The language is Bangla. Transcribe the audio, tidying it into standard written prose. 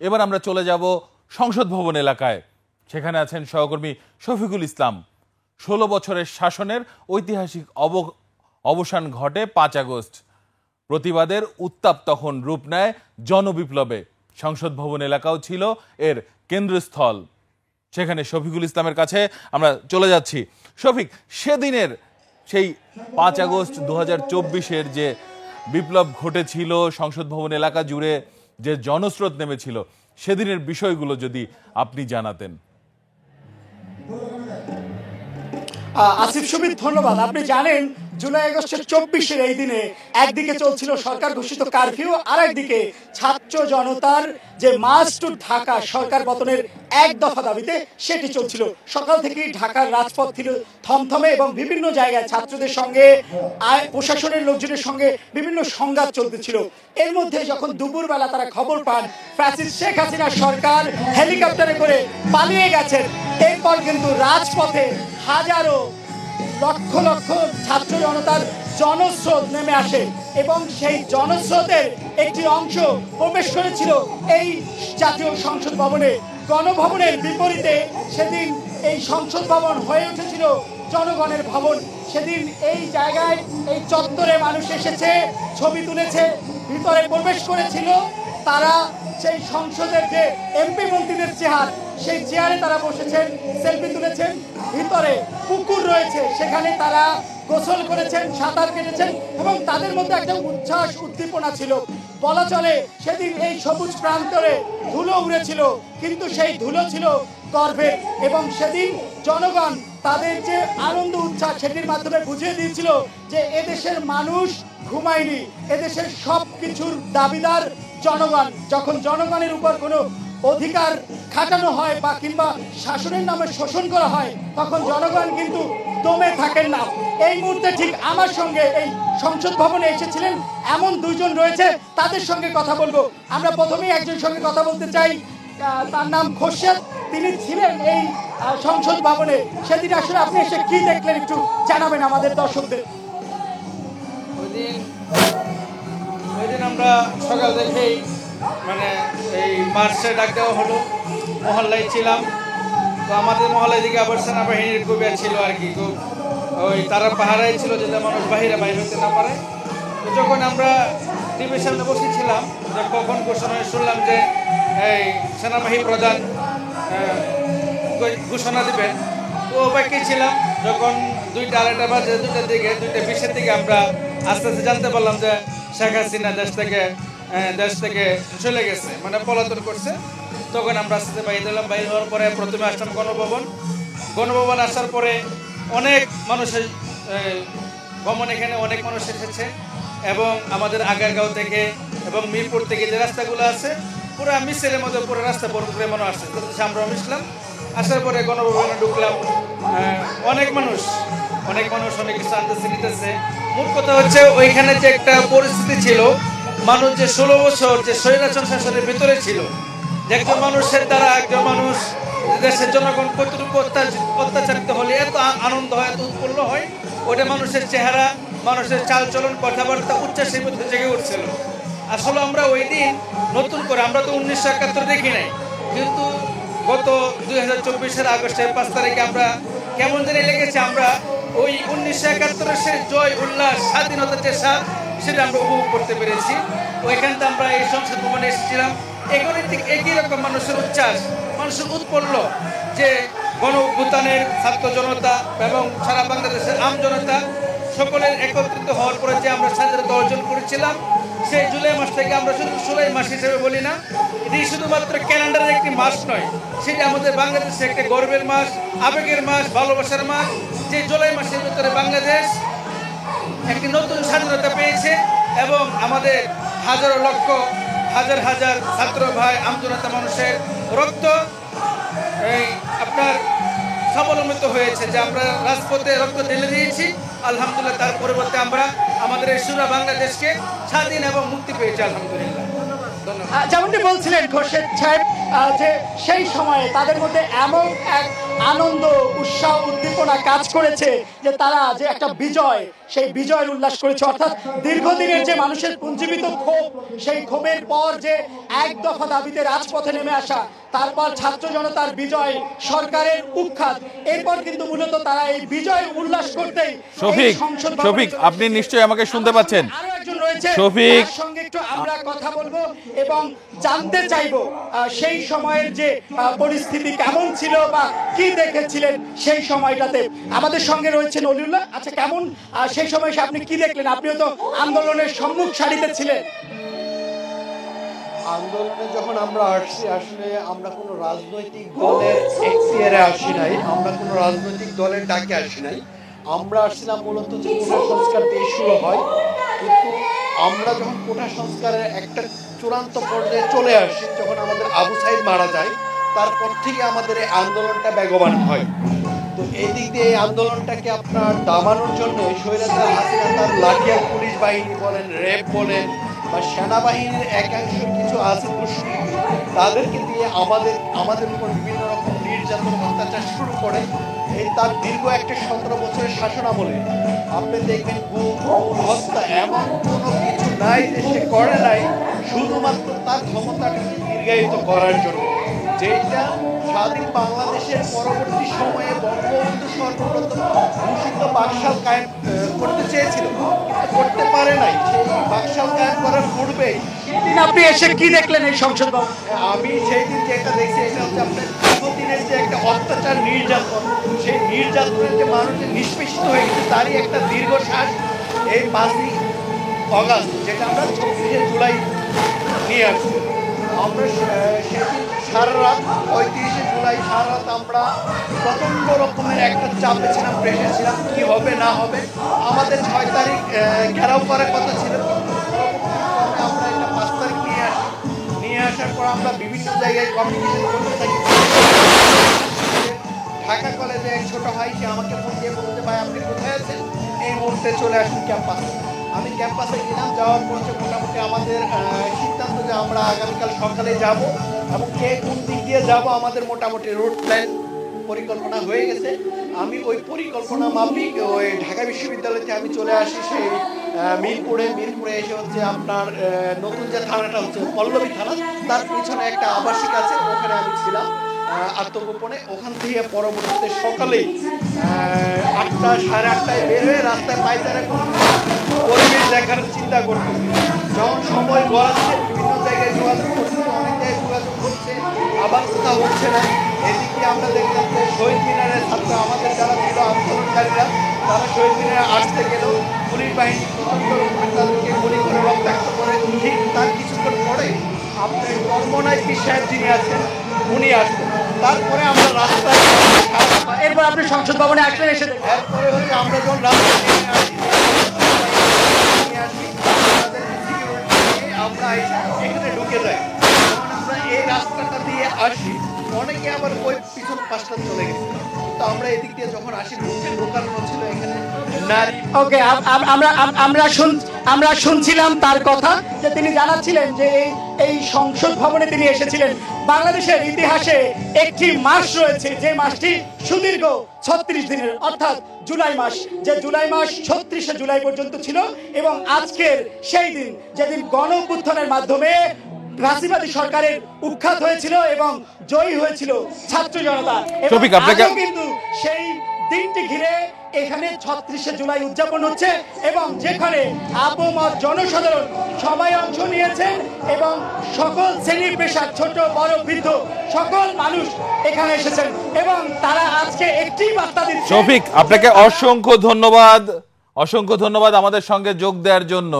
এবার আমরা চলে যাব সংসদ ভবন এলাকায়। সেখানে আছেন সহকর্মী শফিকুল ইসলাম। ১৬ বছরের শাসনের ঐতিহাসিক অবসান ঘটে ৫ আগস্ট। প্রতিবাদের উত্তাপ তখন রূপ নেয় জনবিপ্লবে। সংসদ ভবন এলাকাও ছিল এর কেন্দ্রস্থল। সেখানে শফিকুল ইসলামের কাছে আমরা চলে যাচ্ছি। শফিক, সেদিনের সেই ৫ আগস্ট ২০২৪-এর যে বিপ্লব ঘটেছিল, সংসদ ভবন এলাকা জুড়ে যে জনস্রোত নেমেছিল, সেদিনের বিষয়গুলো যদি আপনি জানাতেন। আসিফ সুমিত, ধন্যবাদ। আপনি জানেন জুলাই আগস্টের ২৪-এর এই দিনে একদিকে চলছিল সরকার ঘোষিত কারফিউ, আর একদিকে ছাত্র জনতার যে মার্চ টু ঢাকা সরকার পতনের এক দফা দাবিতে সেটি চলছিল। সকাল থেকেই ঢাকার রাজপথ ছিল থমথমে এবং বিভিন্ন জায়গায় ছাত্রদের সঙ্গে প্রশাসনের লোকজনের সঙ্গে বিভিন্ন সংঘাত চলতেছিল। এর মধ্যে যখন দুপুরবেলা তারা খবর পান ফ্যাসিস্ট শেখ হাসিনা সরকার হেলিকপ্টারে করে পালিয়ে গেছেন, এরপর কিন্তু রাজপথে হাজারো লক্ষ লক্ষ ছাত্র জনতার জনস্রোত নেমে আসে এবং সেই জনস্রোতের একটি অংশ প্রবেশ করেছিল এই জাতীয় সংসদ ভবনে। গণভবনের বিপরীতে সেদিন এই সংসদ ভবন হয়ে উঠেছিল জনগণের ভবন। সেদিন এই জায়গায় এই চত্বরে মানুষ এসেছে, ছবি তুলেছে, ভিতরে প্রবেশ করেছিল। তারা সেই সংসদের যে এমপি মন্ত্রীদের চেয়ার, সেই চেয়ারে তারা বসেছেন, সেলফি তুলেছেন। ভিতরে পুকুর রয়েছে, সেখানে তারা গোসল করেছেন, সাঁতার কেটেছেন এবং তাদের মধ্যে একটা উচ্ছ্বাস উদ্দীপনা ছিল। বলা চলে সেদিন এই সবুজ প্রান্তরে ধুলো উড়েছিল, কিন্তু সেই ধুলো ছিল গর্বের। এবং সেদিন জনগণ তাদের যে আনন্দ উচ্ছ্বাস সেটির মাধ্যমে বুঝিয়ে দিয়েছিল যে এদেশের মানুষ ঘুমায়নি, এদেশের সব কিছুর দাবিদার জনগণ। যখন জনগণের উপর কোনো অধিকার খাটানো হয় বা কিংবা শাসনের নামে শোষণ করা হয়, তখন জনগণ কিন্তু দমে থাকেন না। এই মুহূর্তে ঠিক আমার সঙ্গে এই সংসদ ভবনে এসেছিলেন এমন দুইজন রয়েছে, তাদের সঙ্গে কথা বলবো। আমরা প্রথমেই একজন সঙ্গে কথা বলতে চাই, তার নাম খোরশেদ। তিনি ছিলেন এই সংসদ ভবনে। সেদিন আসলে আপনি এসে কি দেখলেন একটু জানাবেন আমাদের দর্শকদের। ওই দিন আমরা সকাল থেকেই মানে এই মার্চে ডাক দেওয়া হলো, মহল্লায় ছিলাম। তো আমাদের মহল্লায় দিকে আবার সেনাবাহিনীর খুব ছিল আর কি, খুব ওই তারা পাহারায় ছিল যাতে মানুষ বাইরে হতে না পারে। তো যখন আমরা টিভির সামনে বসেছিলাম, যে কখন ঘোষণা শুনলাম যে এই সেনাবাহিনী প্রধান ঘোষণা দেবেন, তো অবাকই ছিলাম। যখন 2টা 2:30 বাজে, 2টার দিকে 2:20-এর দিকে আমরা আস্তে আস্তে জানতে পারলাম যে শেখ হাসিনা দেশ থেকে চলে গেছে, মানে পলাতন করছে। তখন আমরা আস্তে আস্তে বাইরে এলাম। বাইরে হওয়ার পরে প্রথমে আসলাম গণভবন আসার পরে অনেক মানুষের ভ্রমণ, এখানে অনেক মানুষ এসেছে এবং আমাদের আগারগাঁও থেকে এবং মিরপুর থেকে যে রাস্তাগুলো আছে পুরো মিছিলের মধ্যে পুরো রাস্তা বড় করে মানুষ আসছে। আমরা মিশলাম, আসার পরে গণভবনে ঢুকলাম। অনেক মানুষ অনেক কিছু আনতেছে নিতেছে। মূল কথা হচ্ছে ওইখানে যে একটা পরিস্থিতি ছিল, মানুষ যে 16 বছর যে স্বৈরাচার শাসনের ভিতরে ছিল, যে একজন মানুষের দ্বারা একজন মানুষ দেশের জনগণ কতটুকু অত্যাচারিত হলে এত আনন্দ হয়, এত উৎফুল্ল হয়, ওটা মানুষের চেহারা, মানুষের চালচলন, কথাবার্তা, উচ্ছ্বাসের মধ্যে জেগে উঠছিল। আসলে আমরা ওই দিন নতুন করে, আমরা তো 1971 দেখি নাই, কিন্তু গত 2024-এর আগস্টের 5 তারিখে আমরা কেমন জানি লেগেছে, আমরা ওই 1971-এর সেই জয় উল্লাস, স্বাধীনতার যে স্বাদ, সেটা আমরা উপভোগ করতে পেরেছি। ওইখান থেকে আমরা এই সংসদ ভবনে এসেছিলাম। এগুলি ঠিক একই রকম মানুষের উচ্ছ্বাস, মানুষের উৎপল্ল, যে গণ অভ্যুত্থানের ছাত্র জনতা এবং সারা বাংলাদেশের আম জনতা সকলের একত্রিত হওয়ার পরে যে আমরা স্বাধীনতা অর্জন করেছিলাম, সেই জুলাই মাস থেকে আমরা শুধু জুলাই মাস হিসেবে বলি না, এটি শুধুমাত্র ক্যালেন্ডারের একটি মাস নয়, সেটি আমাদের বাংলাদেশের একটা গর্বের মাস, আবেগের মাস, ভালোবাসার মাস। যে জুলাই মাসের ভিতরে বাংলাদেশ একটি নতুন স্বাধীনতা পেয়েছে এবং আমাদের হাজার ছাত্র ভাই, আমজনতা মানুষের রক্ত এই আপনার স্বাবলম্বিত হয়েছে, যে আমরা রাজপথে রক্ত ঢেলে দিয়েছি। আলহামদুলিল্লাহ, তার পরিবর্তে আমরা আমাদের এই সুরা বাংলাদেশকে স্বাধীন এবং মুক্তি পেয়েছি। আলহামদুলিল্লাহ, ধন্যবাদ। যেমনটি বলছিলেন খোরশেদ সাহেব, যে সেই সময়ে তাদের মধ্যে এমন এক আনন্দ, উৎসাহ, উদ্দীপনা কাজ করেছে যে তারা যে একটা বিজয়, সেই বিজয়ের উল্লাস করেছে। অর্থাৎ দীর্ঘদিনের যে মানুষের পুঞ্জীবিত ক্ষোভ, সেই ক্ষোভের পর যে এক দফা দাবিতে রাজপথে নেমে আসা, তারপর ছাত্র জনতার বিজয়, সরকারের উৎখাত, এরপর কিন্তু মূলত তারা এই বিজয় উল্লাস করতেই শফিক, আপনি নিশ্চয়ই আমাকে শুনতে পাচ্ছেন। আরো একজন রয়েছে, শফিক, তার সঙ্গে একটু আমরা কথা বলবো এবং জানতে চাইবো সেই সময়ের যে পরিস্থিতি কেমন ছিল বা কি দেখেছিলেন সেই সময়টাতে। আমাদের সঙ্গে রয়েছেন অলিউল্লাহ। আচ্ছা, কেমন সেই সময় আপনি কি দেখলেন? আপনিও তো আন্দোলনের সম্মুখ সারিতে ছিলেন। আন্দোলনে যখন আমরা আসছি, আসলে আমরা কোনো রাজনৈতিক দলের এখতিয়ারে আসি নাই, আমরা কোনো রাজনৈতিক দলের ডাকে আসি নাই। আমরা আসছিলাম মূলত যে কোটা সংস্কার দিয়ে শুরু হয়, কিন্তু আমরা যখন কোটা সংস্কারের একটা চূড়ান্ত পর্যায়ে চলে আসি, যখন আমাদের আবু সাইদ মারা যায়, তারপর থেকে আমাদের এই আন্দোলনটা বেগবান হয়। তো এই দিক দিয়ে এই আন্দোলনটাকে আপনার দামানোর জন্য স্বৈরাচার হাসিনা তার লাঠিয়াল পুলিশ বাহিনী বলেন, র্যাব বলেন বা সেনাবাহিনীর একাংশ কিছু আছে গোষ্ঠী, তাদেরকে দিয়ে আমাদের উপর বিভিন্ন রকম নির্যাতন, অত্যাচার শুরু করে। এই তার দীর্ঘ একটা 17 বছরের শাসন আমলে আপনি দেখবেন হত্যা এমন কোনো কিছু নাই যে সে করে নাই, শুধুমাত্র তার ক্ষমতাটাকে দীর্ঘায়িত করার জন্য। যেটা স্বাধীন বাংলাদেশের পরবর্তী সময়ে বঙ্গবন্ধু সর্বপ্রথম ঘোষিত বাকশাল কায়েম করতে চেয়েছিল, কিন্তু করতে পারে নাই। সেই বাকশাল কায়েম করার পূর্বেই আপনি এসে কি দেখলেন এই সংসদ ভবন? আমি সেই দিন যেটা দেখছি, এটা হচ্ছে আপনার দীর্ঘদিনের যে একটা অত্যাচার, নির্যাতন, সেই নির্যাতনের যে মানুষের নিষ্পেষিত হয়ে গেছে, তারই একটা দীর্ঘশ্বাস এই 5ই অগাস্ট, যেটা আমরা 26শে জুলাই নিয়ে আসছি। আমরা সেদিন সারা রাত, 35শে জুলাই সারা রাত আমরা প্রচণ্ড রকমের একটা চাপে ছিলাম, প্রেশার ছিলাম, কী হবে না হবে। আমাদের 6 তারিখ ঘেরাও করার কথা ছিল, আমরা এটা 5 তারিখ নিয়ে আসার পর আমরা বিভিন্ন জায়গায় কমিউনিকেশন করতে থাকি। ঢাকা কলেজে এক ছোট ভাই, সে আমাকে ফোন দিয়ে বলতে, ভাই আপনি কোথায় আছেন, এই মুহূর্তে চলে আসুন ক্যাম্পাসে। আমি ক্যাম্পাসে গেলাম, যাওয়ার পর মোটামুটি আমাদের সিদ্ধান্ত যে আমরা আগামীকাল সকালে যাব এবং কে কোন দিক দিয়ে যাব, আমাদের মোটামুটি রুট প্ল্যান পরিকল্পনা হয়ে গেছে। আমি ওই পরিকল্পনা মাফিক ওই ঢাকা বিশ্ববিদ্যালয়তে আমি চলে আসি, সেই মিরপুরে এসে হচ্ছে আপনার নতুন যে থানাটা হচ্ছে পল্লবী থানা, তার পিছনে একটা আবাসিক আছে, ওখানে আমি ছিলাম আত্মগোপনে। ওখান থেকে পরবর্তীতে সকালেই 8টা সাড়ে 8টায় বের হয়ে রাস্তায় পাইচারে পরিবেশ দেখার চিন্তা করতেছি। যখন সময় গড়াচ্ছে, বিভিন্ন জায়গায় যোগাযোগ করছে, অনেক জায়গায় যোগাযোগ হচ্ছে, আবার কোথাও হচ্ছে না। এদিকে আমরা দেখলাম যে শহীদ মিনারের ছাত্র আমাদের যারা ছিল আন্দোলনকারীরা, তারা শহীদ মিনারে আসতে গেলেও পুলিশ বাহিনী প্রচণ্ড রকমের তাদেরকে গুলি করে রক্তাক্ত করে। ঠিক তার কিছুক্ষণ পরে আপনার কর্মনায় পীর সাহেব যিনি আছেন, উনি আসবেন। তারপরে আমরা রাস্তায়, এরপর আপনি সংসদ ভবনে আসলেন, এসে এরপরে হচ্ছে আমরা যখন রাস্তায় নেমে আসি, আমরা এখানে ঢুকে যাই। যখন আমরা এই রাস্তাটা দিয়ে আসি, অনেকে আবার ওই পিছন পাশটা চলে গেছে, কিন্তু আমরা এদিক দিয়ে যখন আসি, ঢোকানো ছিল এখানে নারী। ওকে, আমরা শুনছিলাম তার কথা, যে তিনি জানাচ্ছিলেন যে এই সংসদ ভবনে তিনি এসেছিলেন। বাংলাদেশের ইতিহাসে একটি মাস রয়েছে, যে মাসটি সুদীর্ঘ 36 দিনের, অর্থাৎ জুলাই মাস, যে জুলাই মাস 36শে জুলাই পর্যন্ত ছিল। এবং আজকের সেই দিন, যেদিন গণ অভ্যুত্থানের মাধ্যমে রাশিবাদী সরকারের উৎখাত হয়েছিল এবং জয়ী হয়েছিল ছাত্র জনতা। কিন্তু সেই দিনটি ঘিরে এখানে 36শে জুলাই উদযাপন হচ্ছে এবং যেখানে আপামর জনসাধারণ সবাই অংশ নিয়েছেন এবং সকল শ্রেণী পেশার, ছোট বড় বৃদ্ধ সকল মানুষ এখানে এসেছেন এবং তারা আজকে একটি বার্তা দিচ্ছে। শফিক, আপনাকে অসংখ্য ধন্যবাদ আমাদের সঙ্গে যোগ দেওয়ার জন্য।